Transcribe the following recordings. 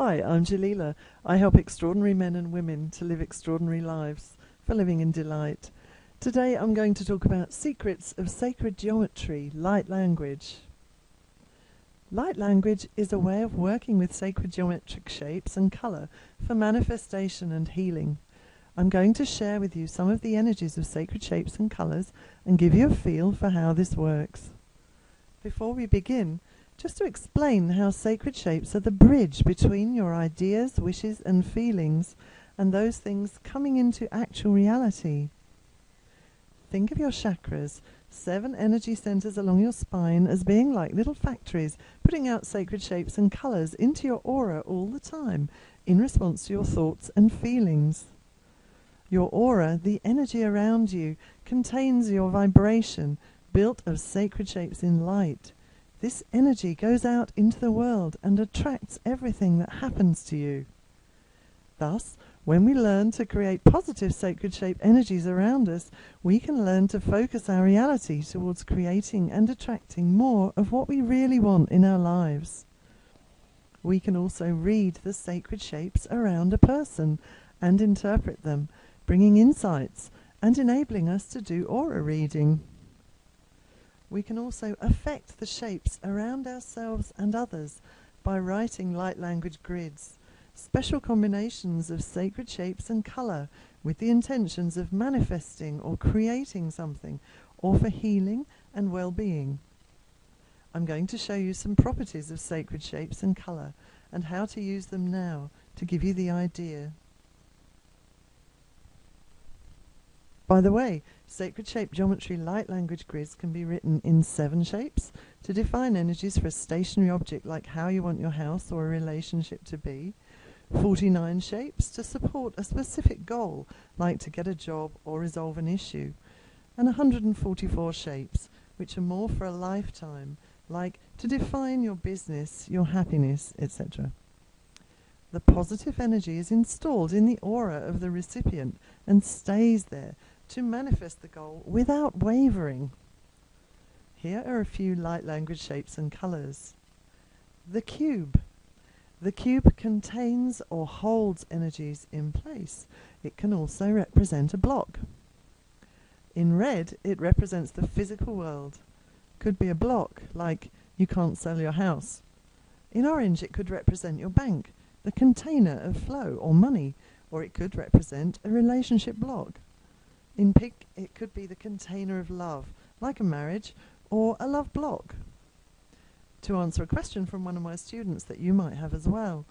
Hi, I'm Jelila. I help extraordinary men and women to live extraordinary lives for living in delight. Today I'm going to talk about secrets of sacred geometry, light language. Light language is a way of working with sacred geometric shapes and colour for manifestation and healing. I'm going to share with you some of the energies of sacred shapes and colours and give you a feel for how this works. Before we begin, just to explain how sacred shapes are the bridge between your ideas, wishes and feelings and those things coming into actual reality. Think of your chakras, 7 energy centers along your spine, as being like little factories putting out sacred shapes and colors into your aura all the time in response to your thoughts and feelings. Your aura, the energy around you, contains your vibration built of sacred shapes in light. This energy goes out into the world and attracts everything that happens to you. Thus, when we learn to create positive sacred shape energies around us, we can learn to focus our reality towards creating and attracting more of what we really want in our lives. We can also read the sacred shapes around a person and interpret them, bringing insights and enabling us to do aura reading. We can also affect the shapes around ourselves and others by writing light language grids, special combinations of sacred shapes and colour with the intentions of manifesting or creating something, or for healing and well-being. I'm going to show you some properties of sacred shapes and colour and how to use them now to give you the idea. By the way, sacred shape geometry light language grids can be written in 7 shapes to define energies for a stationary object like how you want your house or a relationship to be, 49 shapes to support a specific goal like to get a job or resolve an issue, and 144 shapes which are more for a lifetime like to define your business, your happiness, etc. The positive energy is installed in the aura of the recipient and stays there to manifest the goal without wavering. Here are a few light language shapes and colours. The cube. The cube contains or holds energies in place. It can also represent a block. In red, it represents the physical world. Could be a block, like you can't sell your house. In orange, it could represent your bank, the container of flow or money, or it could represent a relationship block. In pink, it could be the container of love, like a marriage or a love block. To answer a question from one of my students that you might have as well,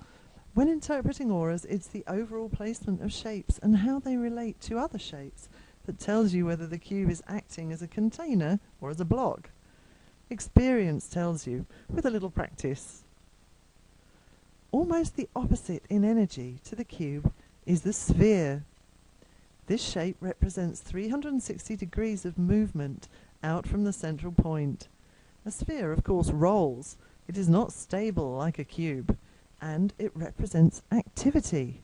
when interpreting auras, it's the overall placement of shapes and how they relate to other shapes that tells you whether the cube is acting as a container or as a block. Experience tells you, with a little practice. Almost the opposite in energy to the cube is the sphere. This shape represents 360 degrees of movement out from the central point. A sphere, of course, rolls. It is not stable like a cube, and it represents activity.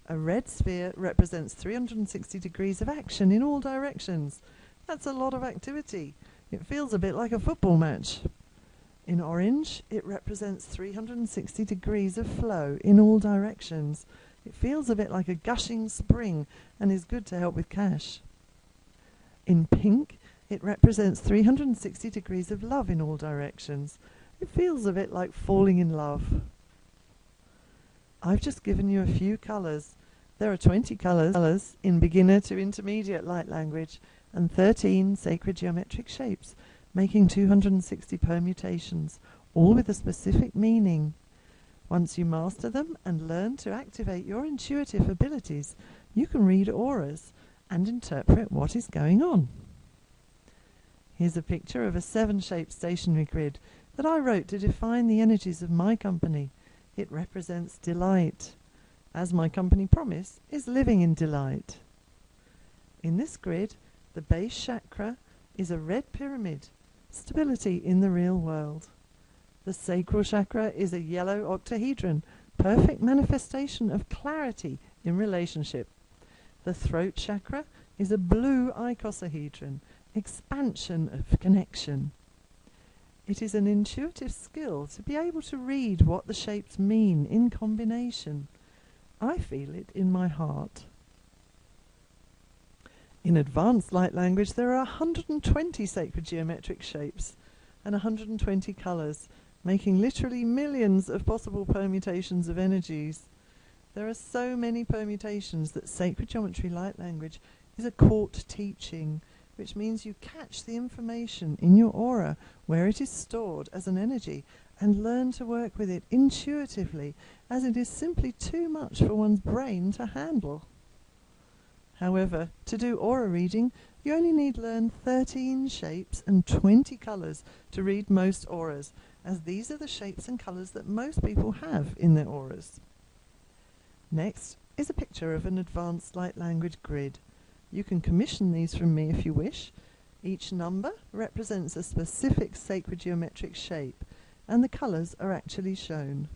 A red sphere represents 360 degrees of action in all directions. That's a lot of activity. It feels a bit like a football match. In orange, it represents 360 degrees of flow in all directions. It feels a bit like a gushing spring and is good to help with cash. In pink, it represents 360 degrees of love in all directions. It feels a bit like falling in love. I've just given you a few colours. There are 20 colours in beginner to intermediate light language and 13 sacred geometric shapes, making 260 permutations, all with a specific meaning. Once you master them and learn to activate your intuitive abilities, you can read auras and interpret what is going on. Here's a picture of a 7-shape stationary grid that I wrote to define the energies of my company. It represents delight, as my company promise is living in delight. In this grid, the base chakra is a red pyramid, stability in the real world. The sacral chakra is a yellow octahedron, perfect manifestation of clarity in relationship. The throat chakra is a blue icosahedron, expansion of connection. It is an intuitive skill to be able to read what the shapes mean in combination. I feel it in my heart. In advanced light language, there are 120 sacred geometric shapes and 120 colours, making literally millions of possible permutations of energies. There are so many permutations that sacred geometry light language is a court teaching, which means you catch the information in your aura where it is stored as an energy and learn to work with it intuitively, as it is simply too much for one's brain to handle. However, to do aura reading, you only need learn 13 shapes and 20 colours to read most auras, as these are the shapes and colours that most people have in their auras. Next is a picture of an advanced light language grid. You can commission these from me if you wish. Each number represents a specific sacred geometric shape, and the colours are actually shown.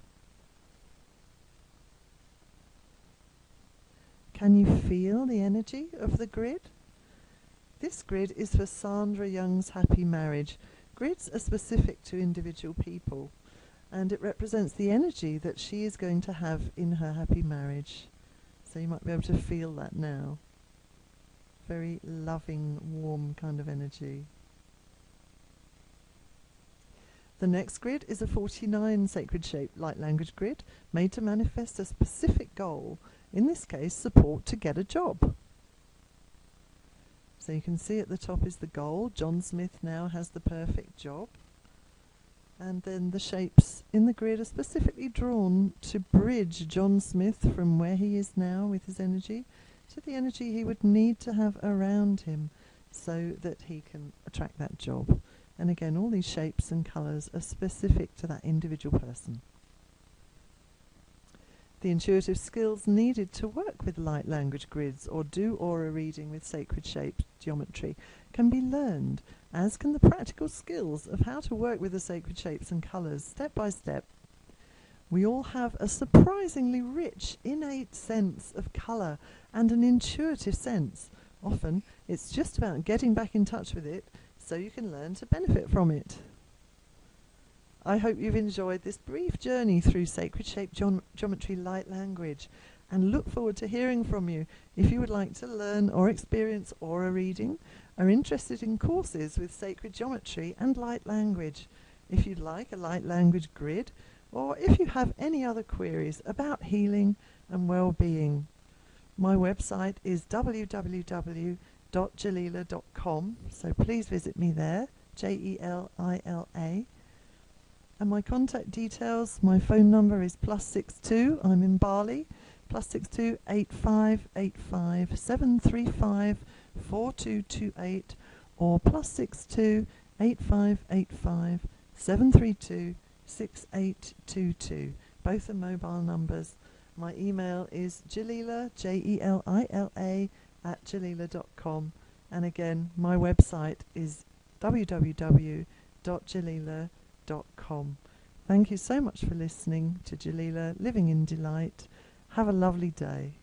Can you feel the energy of the grid? This grid is for Sandra Young's happy marriage. Grids are specific to individual people, and it represents the energy that she is going to have in her happy marriage. So you might be able to feel that now. Very loving, warm kind of energy. The next grid is a 49 sacred shape light language grid made to manifest a specific goal, in this case support to get a job. So you can see at the top is the goal. John Smith now has the perfect job. And then the shapes in the grid are specifically drawn to bridge John Smith from where he is now with his energy to the energy he would need to have around him so that he can attract that job. And again, all these shapes and colours are specific to that individual person. The intuitive skills needed to work with light language grids or do aura reading with sacred shape geometry can be learned, as can the practical skills of how to work with the sacred shapes and colours step by step. We all have a surprisingly rich, innate sense of colour and an intuitive sense. Often, it's just about getting back in touch with it so you can learn to benefit from it. I hope you've enjoyed this brief journey through sacred shape geometry light language, and look forward to hearing from you if you would like to learn or experience aura reading, are interested in courses with sacred geometry and light language, if you'd like a light language grid, or if you have any other queries about healing and well-being. My website is www.jelila.com, so please visit me there, Jelila. And my contact details, my phone number is +62, I'm in Bali, +62 8585 735 4228, or +62 8585 732 6822. Both are mobile numbers. My email is Jelila, Jelila, @jelila.com. And again, my website is www.jelila.com. Thank you so much for listening to Jelila Living in Delight. Have a lovely day.